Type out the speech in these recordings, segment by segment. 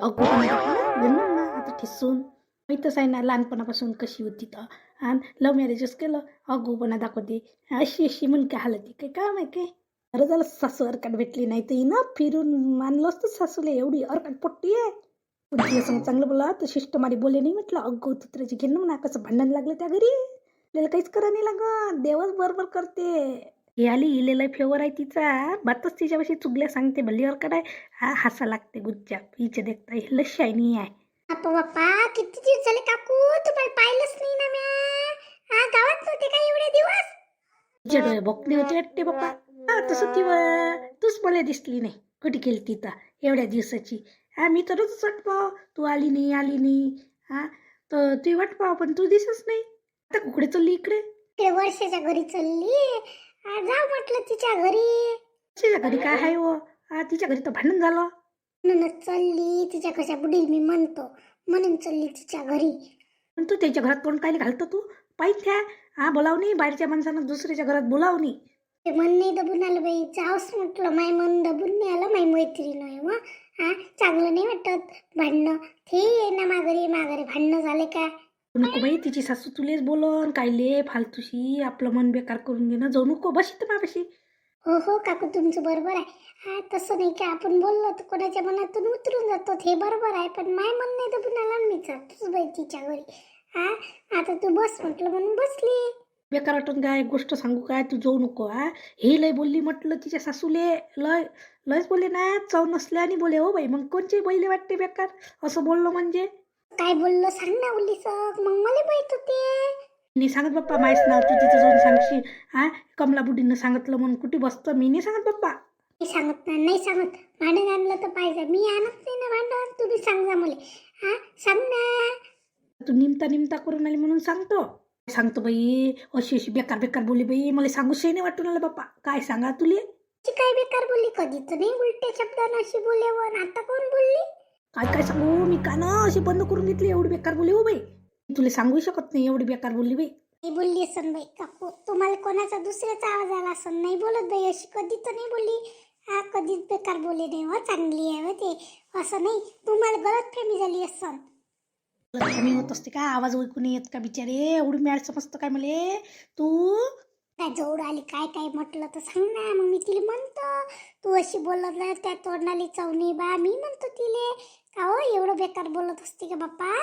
अगोपणा दाखवला म्हणून ना आता ठिसून माहीतच आहे ना लहानपणापासून कशी होती तर आणि लव्ह मॅरेजच केलं अगोपणा दाखवते अशी अशी म्हणून काय हालती काय काम आहे काय. अरे झालं सासू अरकाट भेटली नाही तर ना फिरून मानलं असतं सासूला एवढी अरकाट पोट्टी आहे. तुझ्या संग चांगलं बोला तर शिष्टमारी बोलले नाही म्हटलं अगो तित्राची घेणं म्हणा कसं भांडण लागलं त्या घरी आपल्याला काहीच करा नाही लागत देवच बरोबर करते. हे आली इलेला फेवर आहे तिचा बातच तिच्यापाशी चुगल्या सांगते भल्ली अरकाट आहे. हा हसा लागते गुच्चा हिच्या देखता हे शायनी आहे. बाप्पा किती दिवस झाले काकू तुम्हाला पाहिलंच नाही ना म्या. हा गावात नव्हते का एवढे दिवस. तिचे डोळे भोकले होते वाटते बाप्पा. हा तसं ती तूच मला दिसली नाही कुठे केली तिथं एवढ्या दिवसाची. हा मी तर रोजच वाट पाव तू आली नाही हा तर ती वाट पाव पण तू दिसच नाही. आता कुकडे चालली इकडे ते वर्षाच्या घरी चालली. जाऊ म्हटलं तिच्या घरी. तिच्या घरी काय आहे हो हा तिच्या घरी तर भांडण झालं म्हणूनच चालली तिच्या कशा बुडील मी म्हणतो म्हणून चालली तिच्या घरी. पण तू त्याच्या घरात कोण काय घालतो तू पाहिजे त्या हा बोलावणी बाहेरच्या माणसानं दुसऱ्याच्या घरात बोलावणी. ते मन नाही दबून आलं बाई जाऊस म्हटलं माय मन दबून नाही आलं माय मैत्रीण आहे वा. हा चांगलं नाही वाटत भांडणं. ते ये ना माघारी भांडणं झाले का. नको बाई तिची सासू तुलेच बोलन कायले फालतूशी आपलं मन बेकार करून घेणं जाऊ नको बस इथं माझ्यापाशी. हो हो काकू तुमचं बरोबर आहे. हा तसं नाही की आपण बोललो तर कोणाच्या मनातून उतरून जातो हे बरोबर आहे पण माय मन नाही दबून आला मी जातोच बाई तिच्या घरी. हा आता तू बस म्हटलं म्हणून बसली. बेकार वाटून काय गोष्ट सांगू काय तू जाऊ नको हा हे लय बोलली म्हटलं तिच्या सासूले लयच बोले ना चव नसल्याने बोले हो बाई मग कोणचे बैले वाटते बेकार असं बोललो म्हणजे. काय बोललो सांग ना उलीस मग मला माहित होते. मी सांगत बाप्पा माहीच ना तू तिथं जाऊन सांगशील हा कमला बुडीनं सांगितलं म्हणून कुठे बसतं मी नाही सांगत बाप्पा. मी सांगत नाही सांगत भांडण आणलं तर पाहिजे मी आणत नाही ना भांडण तुम्ही सांगा मला. हा सांग ना. तू निमता करून आली म्हणून सांगतो बाई अशी बेकार बोलली बाई मला सांगूशी नाही वाटून आलं बाप्पा काय सांगा तुले. काय बेकार बोलली कधी तर नाही उलट्या शब्दानं अशी बोलल्यावर आता कोण बोलली. काय सांगू मी का ना अशी बंद करून घेतली एवढी बेकार बोलली हो बाई. तुला सांगू शकत नाही एवढी बेकार बोलली बाई. नाही बोलली असन बाई काकू तुम्हाला कोणाचा दुसऱ्याचा आवाज आला असन नाही बोलत बाई अशी कधी तर नाही बोलली. हा कधीच बेकार बोलले नाही हो चांगली आहे हो ते असं नाही तुम्हाला गलतफहमी झाली असन. कमी होत असते का आवाज ऐकून येत का बिचारे एवढी मॅड समजतं काय मले तू. काय जवळ आली काय काय म्हटलं तर सांग ना मग मी तिला म्हणतो. तू अशी बोलत ना त्या तोंडाली चवणी बा मी म्हणतो तिले का हो एवढं बेकार बोलत असते का बाप्पा.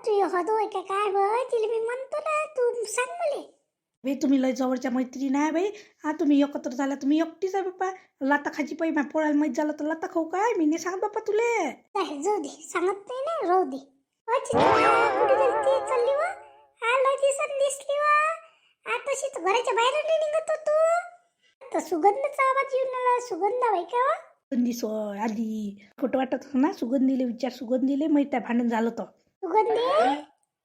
तू हदो आहे काय होय तिला मी म्हणतो ना तू सांग मला. बाई तुम्ही लय जवळच्या मैत्री नाही बाई हा तुम्ही एकत्र झाला तुम्ही एकटीच आहे बाप्पा. लाता खायची पाहिजे माझ्या पोळाला माहीत झालं तर लाता खाऊ काय मी नाही सांगत बाप्पा तुले. जाऊ दे सांगत नाही ना राहू दे. कुठे गेलती चालली वा. हा लय दिवसांनी दिसली वा. तशीच घराच्या बाहेर नाही निघत तू. तर सुगंधचा आवाज येऊन आला सुगंधा बाई का वा. सुगंधी सोय आधी खोटं वाटत होतं ना सुगंधीले विचार सुगंधीले माहित आहे भांडण झालं तर. सुगंधी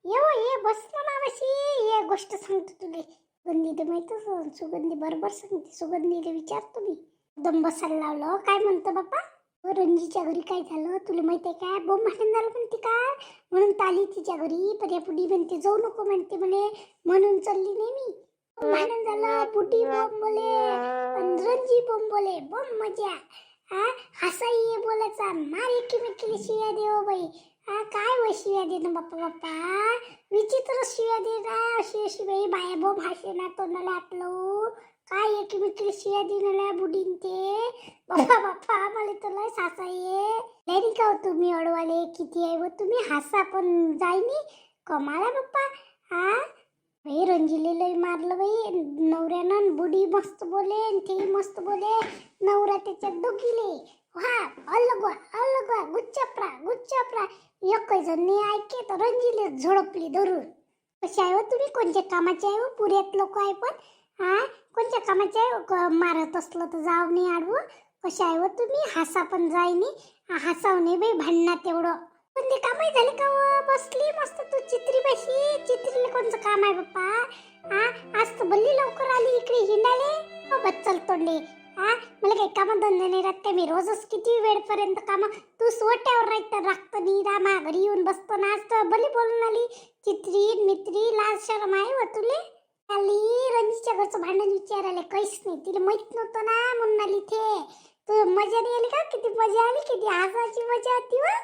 ये बस ना मामाशी ये गोष्ट सांगतो तुले. सुगंधी माहितच सुगंधी बरोबर सांगते सुगंधीला विचारतो मी. दम बसायला लावलं काय म्हणतो बाप्पा. रंजीच्या घरी काय झालं तुला माहित आहे काय बोंब भांडण झालं म्हणते काय म्हणून ताली तिच्या घरी पण या पुढी म्हणते जाऊ नको म्हणते म्हणे म्हणून चालली नाही मी. भांडण झालं बुटी बोंब बोले रंजी बोंब बोले बोंब मजा. हा हसाई ये बोलायचा मार एकीमेकीला शिव्या देव बाई. हा काय व शिव्या दे ना बाप्पा विचित्र शिव्या दे ना अशी बाई बाया बोंब हासे ना तोंडाला आपलं काय एकीमेकीला शिव्या देणाऱ्या बुडीन ते. बाप्पा मला तर लय सासा ये नाही का तुम्ही अडवाले किती आहे व तुम्ही हसा पण जाईनी कमाला बाप्पा. हा बाई रंजीले लय मारलं बाई नवऱ्यानं बुडी मस्त बोले ते मस्त बोले नवरा त्याच्यात दोघीले हा अलगवा गुच्चापरा एक जण नाही ऐके तर रंजीले झोडपली धरून. कशी आहे हो तुम्ही कोणत्या कामाचे आहे हो पुऱ्यात लोक आहे पण. हा कोणत्या कामाचे आहे मारत असलं तर जाऊ नाही आडवं. कशा आहे हो तुम्ही हसा पण जाईनी हसाव नाही बाई भांडणात एवढं. पण ते कामही झाले का बसली मस्त तू चित्रीपाशी चित्रीला कोणचं काम आहे बाप्पा. हा आज तर बल्ली लवकर आली इकडे हिंडाले बच्चल तोंडे. हा मला काही कामं धंदे नाही राहत काय मी रोजच किती वेळपर्यंत कामं तू सोट्यावर राखतं नाही रामा घरी येऊन बसतो ना आज तर बली बोलून आली चित्री मित्री लाज शरम आहे व तुले. आली रंजीच्या घरचं भांडण विचारायला काहीच नाही तिला माहित नव्हतं ना म्हणून आली ते. तू मजा नाही आली का किती मजा आली किती हसायची मजा होती वा.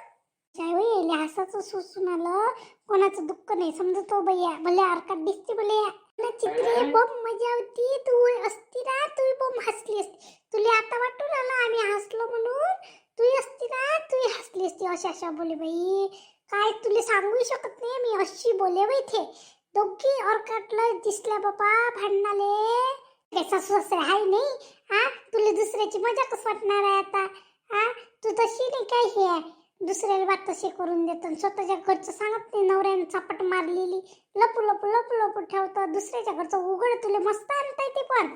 कोणाचं सुसून आलं कोणाचं दुःख नाही समजतो भैया भले हरकत दिसते भले ना चित्रे बम मजा होती तू असती ना तू बम हसली असती तुला आता वाटून आलं आम्ही हसलो म्हणून तू असती ना तू हसली असती अशा बोले बाई काय तुला सांगू शकत नाही मी अशी बोले बाई थे दोघी ऑर्काटला दिसल्या बाबा भांडणाले सासू सासरे हाय नाही हा तुला दुसऱ्याची मजा कसं वाटणार आहे आता हा तू तशी नाही काय हे आहे दुसऱ्याला बात तशी करून देतो स्वतःच्या घरचं सांगत नाही नवऱ्याने चापट मारलेली लपू लपू लपू लपू ठेवतो दुसऱ्याच्या घरचं उघड तुला मस्त आणता येते पण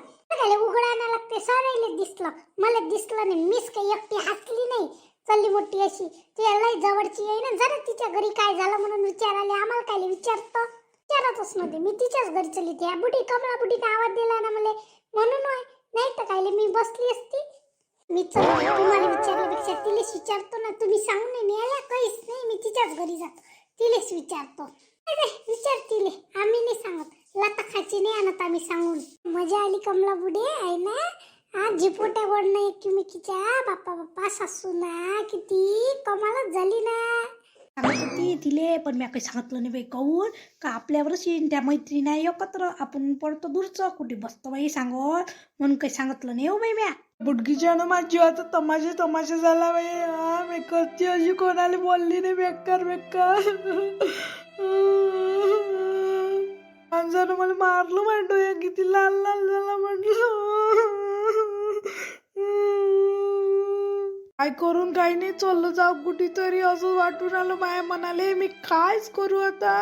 उघड आणायला लागते सारायला दिसलं मला दिसलं नाही मीच काही एकटी हसली नाही चालली मोठी अशी ती लई जवळची आहे ना जरा तिच्या घरी काय झालं म्हणून विचारायला आम्हाला काय विचारतो विचारतच नव्हते मी तिच्याच घरी चालली त्या बुढी कमला बुढीने आवाज दिला ना मला म्हणून होय नाही तर काय मी बसली असती मी तुम्हाला विचारल्यापेक्षा तिलेच विचारतो ना तुम्ही सांगून नाही मिळाल्या काहीच नाही मी तिच्याच घरी जातो तिलेच विचारतो विचार तिले आम्ही नाही सांगत लाता खायची नाही आणत आम्ही सांगून मजा आली कमला बुढी आहे ना हा झिपोट्या गोडणं एकमेकीच्या बाप्पा बाप्पा सासू ना किती कमालच झाली ना सांगत होती तिले पण मी काही सांगितलं नाही बाई काहून का आपल्यावरच येईन त्या मैत्री नाही एकत्र आपण पडतो दूरचं कुठे बसतो बाई सांगत म्हणून काही सांगितलं नाही हो बाई म्या बुडकीच्या ना माझी जीवाचा तमाशा झाला बाई मी कधी अशी कोणाला बोलली नाही बेकार माणसानं मला मारलं म्हणतो किती लाल लाल झाला म्हटलं काय करून काही नाही चाललं जाऊ कुठेतरी असं वाटून आलं माया म्हणाले मी कायच करू आता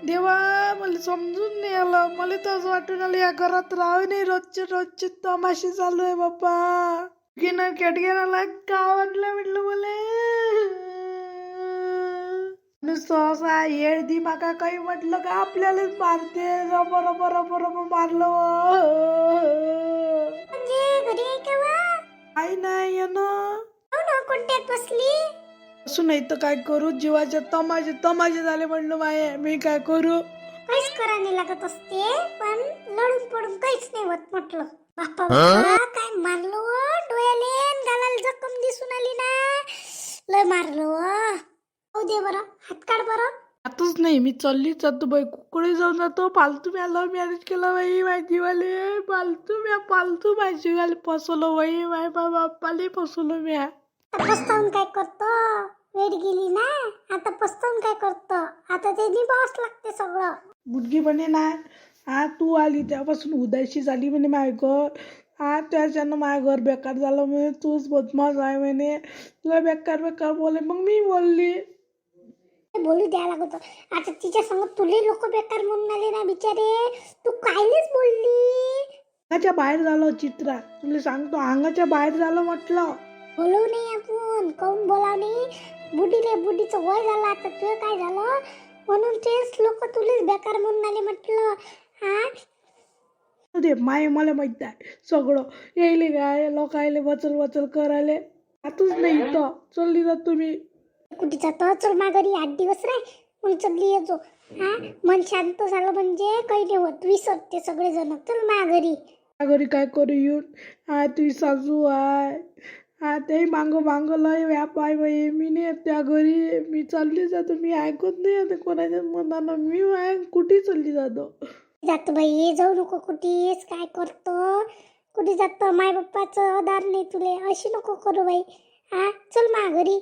देवा मला समजून नाही आलं मला तर असं वाटून आलं या घरात राहू नाही रोजचे तमाशे चालू आहे बाप्पा किनार केटगेराला का वाटलं म्हटलं मला सहसा येड दिमागा काही म्हटलं का आपल्यालाच मारते रबर मारलं काही नाही ना कोणत्यात बसली असं नाही तर काय करू जीवाचे तमाशे झाले म्हणलं माये मी काय करू काहीच करायला लागत असते पण लढून पडून काहीच नाही होत म्हटलं बाप्पा बाप्पा काय मारलो डोळ्याले गालाला जखम दिसून आली ना लय मारलो हो दे बरं हात काढ बरं आताच नाही मी चाललीच जातो बाई कुकडे जाऊन जातो फालतू मी लव्ह मॅरेज केला बाई माझीवाले फालतू माझीवाले फसवलं बाई माय बाप्पाले फसवलं मी पस्तावून काय करतो वेळ गेली ना आता पस्तावून काय करतो आता ते निभावच लागते सगळं बुडगी म्हणे ना तू आली त्यापासून उदासी झाली म्हणे माझं घर त्याच्यानं माझं घर बेकार झालं म्हणे तूच बदमाश आहे म्हणे तुला बेकार बोले मग मी बोलली बोलू द्या लागत आता तिच्या संग तुले लोक बेकार म्हणून आले ना बिचारे तू कायलेच बोलली अंगाच्या बाहेर झालं चित्रा तुला सांगतो अंगाच्या बाहेर झालं म्हटलं बोलू नाही आपण काऊन बोलाव नाही बुढीचं वय झालं आता तुझं काय झालं म्हणून तेच लोक तुलेच बेकार म्हणून आले म्हटलं दे माय मला माहित आहे सगळं यायले काय लोकायले वचल करायले आताच नाही इथं चलली जात तुम्ही कुठे जातो चल माघारी 8 दिवस राय मग चलली येतो मन शांत झालं म्हणजे काही नाही होत विसरते सगळे जण चल माघारी घरी काय करू येऊन तुझी सासू आहे ते मांग लय व्याप आहे बाई मी नाही त्या घरी मी चालली जातो मी ऐकत नाही आता कोणाच्या मनानं मी कुठे चालली जातो बाई जाऊ नको कुठेच काय करतो कुठे जातो माय बाप्पाचं आधार नाही तुले अशी नको करू बाई चल माघारी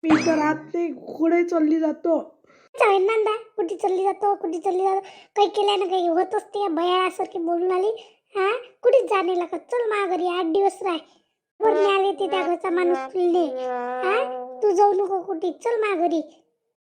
मी तर राहत नाही कुठे चालली जातो नंदा कुठे चालली जातो काही केल्यानं काही होत असते भयासारखी बोलून आली कुठेच जाणे लागत चल माघारी 8 दिवस राय आले ते त्या घरचा माणूस तुले तू जाऊ नको कुठे चल माघारी